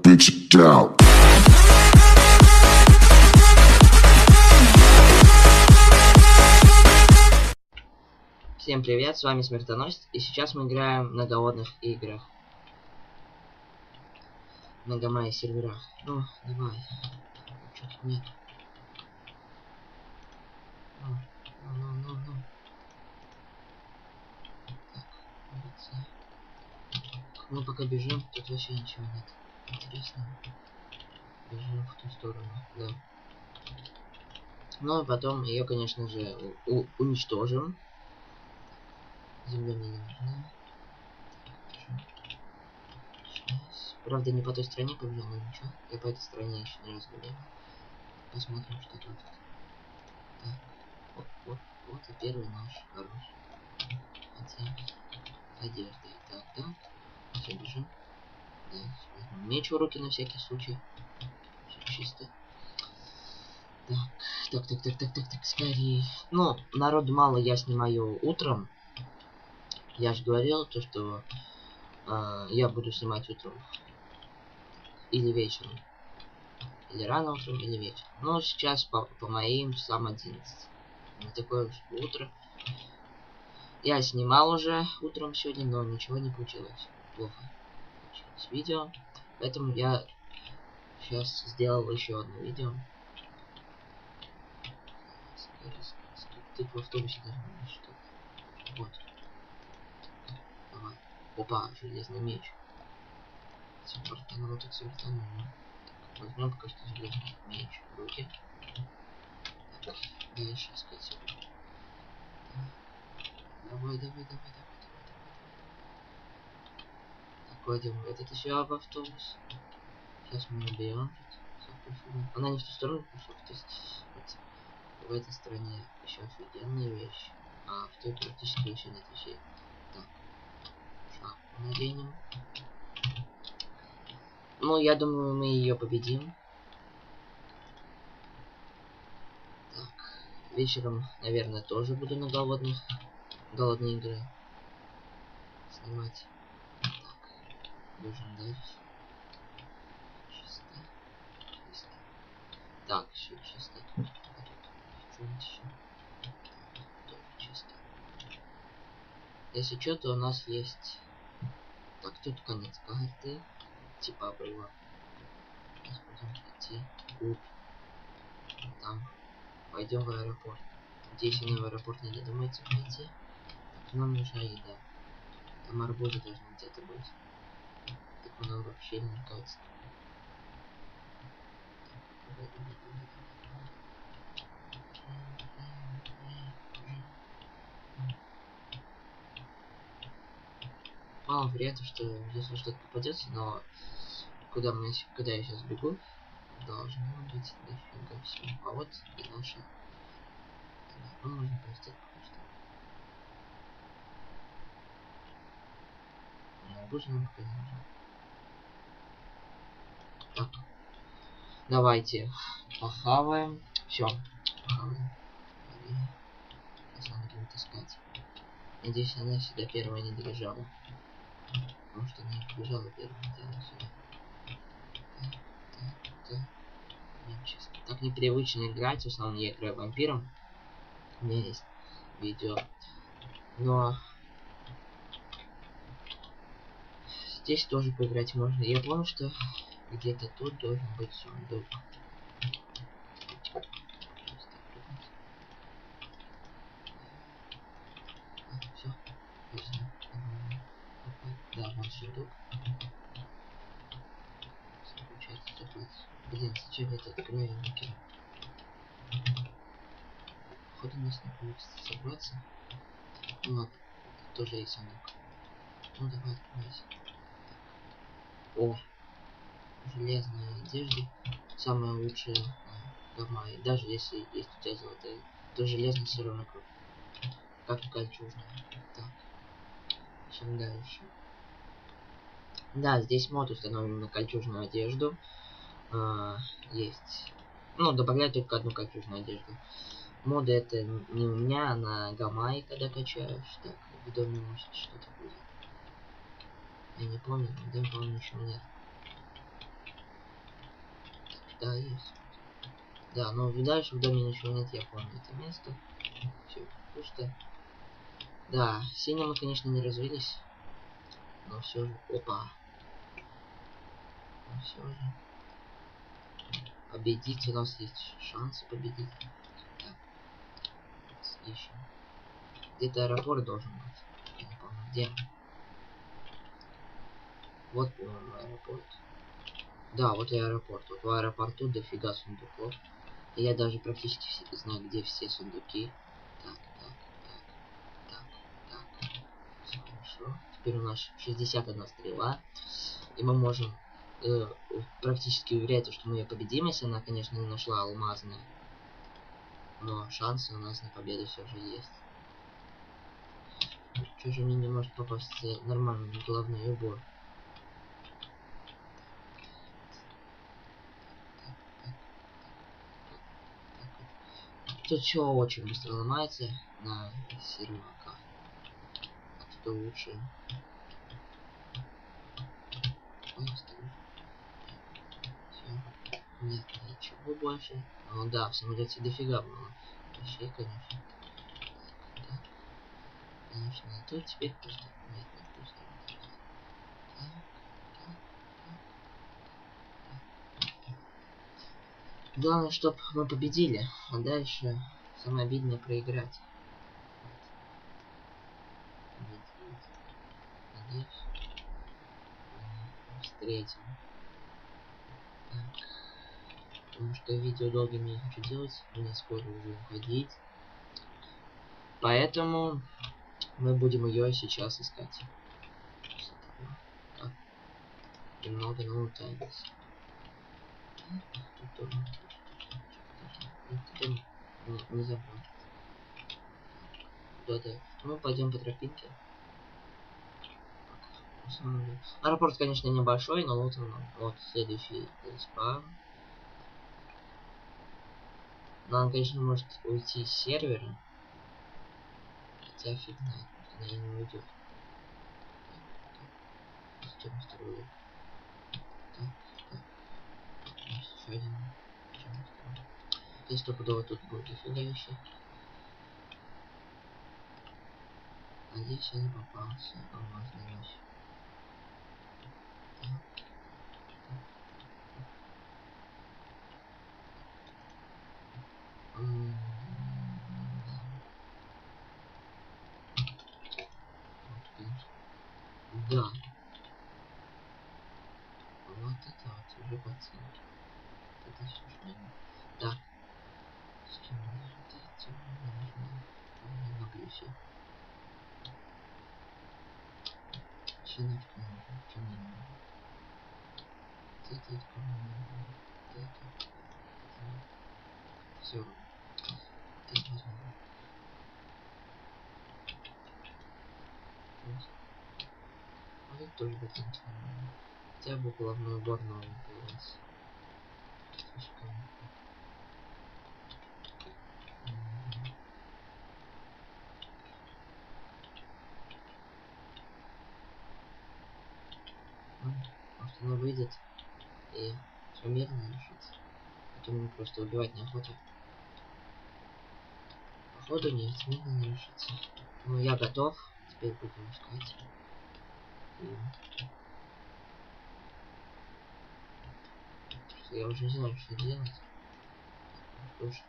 bitch down. Всем привет, с вами Смертоносец, и сейчас мы играем на голодных играх. На Гамай серверах. Ну, давай. Чё тут нет? Ну. Так, мы пока бежим, тут вообще ничего нет. Интересно. Бежим в ту сторону, да. Ну, а потом ее, конечно же, уничтожим. Земля мне не нужна. Правда, не по той стране побежал, но ничего. Я по этой стране еще ни разу не бегал. Посмотрим, что тут. Так. Вот и первый наш хороший. Одежда. Так. Все, бежим. Да, возьмем меч в руки на всякий случай. Все чисто. Так, скорее. Ну, народу мало я снимаю утром. Я же говорил, то, что я буду снимать утром. Или вечером. Или рано утром, или вечером. Но сейчас по моим часам 11. Не такое уж утро. Я снимал уже утром сегодня, но ничего не получилось. Плохо получилось видео. Поэтому я сейчас сделал еще одно видео. Ты в автобусе даже не что. Вот. Давай. Опа, железный меч. Смертанул, так смертанул. Возьмем пока что железный меч в руки. Так, дальше искать. Давай. Так, кладем этот еще в автобус. Сейчас мы наберем. Она не в ту сторону пошла, то есть в этой стороне еще офигенная вещь, а в той практически вообще нет вещей. Так, шапку наденем. Ну, я думаю, мы ее победим. Так, вечером, наверное, тоже буду на голодные игры снимать. Так, бежим дальше. Чисто. Так, все чисто. Что-нибудь еще. Тоже чисто. Если что, то у нас есть... Так, тут конец карты. Типа обрыва. Сейчас будем идти вглубь. Там. Пойдем в аэропорт. Надеюсь, на в аэропорт не додумается пойти. Так, нам нужна еда. Там арбузы должны где-то быть. Так много вообще не кажется. Мало вариантов, что если что-то попадется, но когда я сейчас бегу, должно быть дофига всего. А вот и наша. Ну, можно просто пока что. Но арбузы нам пока не нужно. Так. Давайте похаваем. Все. Похаваем. Сейчас надо будет искать. Надеюсь, она сюда первая не добежала. Потому что она не побежала первая, она сюда. Так непривычно играть, в основном я играю вампиром. У меня есть видео. Но здесь тоже поиграть можно. Я помню, что где-то тут должен быть сундук. Все. Да, вот сундук. Получается закрыть. Блин, зачем я это открою? Походу у нас не получится собраться. Ну ладно, тоже есть сундук. Ну давай открывайся. О! Железная одежда. Самая лучшая Гамай. Даже если есть у тебя золотая, то железная все равно круто. Как и кольчужная. Так. Чем дальше. Да, здесь мод установлен на кольчужную одежду. Есть. Ну, добавляю только одну кольчужную одежду. Моды это не у меня, а на Гамай, когда качаешь. Так, в доме может что-то будет. Я не помню, в доме, по-моему, ничего нет. Да, есть. Да, но дальше в доме ничего нет, я помню это место. Все пусто. Да, синий мы, конечно, не развились. Но все же. Опа. Но все же. Победить у нас есть шанс победить. Так. Ищем. Где-то аэропорт должен быть. Я не помню где. Вот, по-моему, аэропорт. Да, вот и аэропорт. Вот в аэропорту дофига сундуков. И я даже практически знаю, где все сундуки. Так, так, так, так, так. Все хорошо. Теперь у нас 61 стрела. И мы можем практически уверять, что мы ее победим, если она, конечно, не нашла алмазная. Но шансы у нас на победу все же есть. Что же мне не может попасться нормальный головной убор? Тут все очень быстро ломается на серваках. Оттуда лучше. Ой, все. Нет, ничего больше. Ну да, в самолете дофига было. Вещей, конечно. Так, конечно, и тут теперь пусто. Нет, не пусто. Так, так, так. Главное, чтобы мы победили, а дальше самое обидное проиграть. Надеюсь, встретим. Так. Потому что видео долгим не хочу делать, мне скоро уже уходить. Поэтому мы будем ее сейчас искать. Так. Немного налутаемся. Не забыл. Да-да. Ну, пойдем по тропинке. Аэропорт, конечно, небольшой, но вот он. Вот следующий спам. Нам, конечно, может уйти с сервера. Хотя фиг знает, она и не уйдет. Что мы строили? Так. Еще один. И стопудово тут будет дофига еще. Надеюсь, я не попался. Алмазная вещь. Да. Вот это вот уже пацанки. Это все что. Так. С чем на плюсе. Чиночка нужна. Чем не нужно. Это все. Так возьму. А это тоже ботинки нормально. Хотя бы головной убор новый появился. Слишком. Может она выйдет и все медленно решится. Потом ему просто убивать неохота. Походу нет, медленно решится. Ну я готов. Теперь будем искать. Я уже не знаю, что делать. Слушать.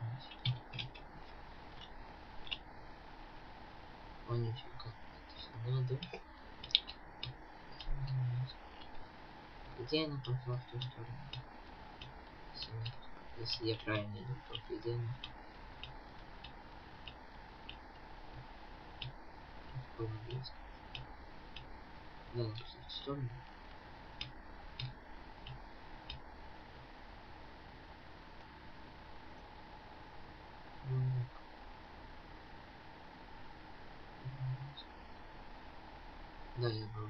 Вонючий как это все надо. Где она пошла в ту сторону? Если я правильно иду, то где она? Довольно близко. Да, в ту сторону. Да, я был.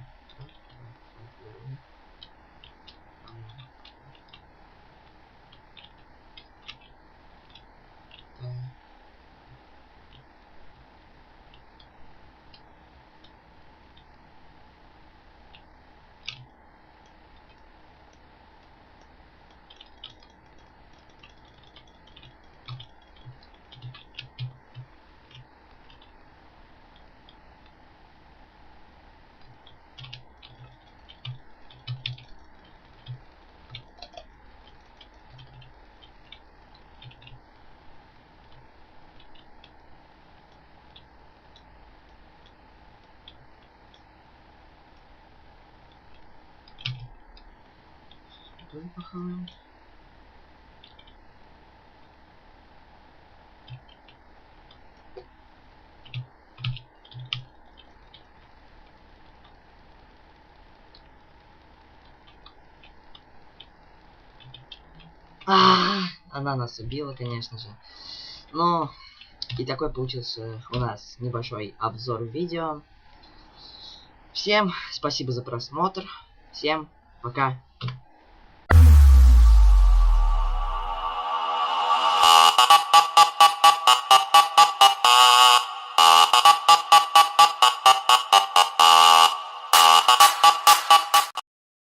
тоже похаваем. Она нас убила, конечно же. Но и такой получился у нас небольшой обзор видео. Всем спасибо за просмотр. Всем пока.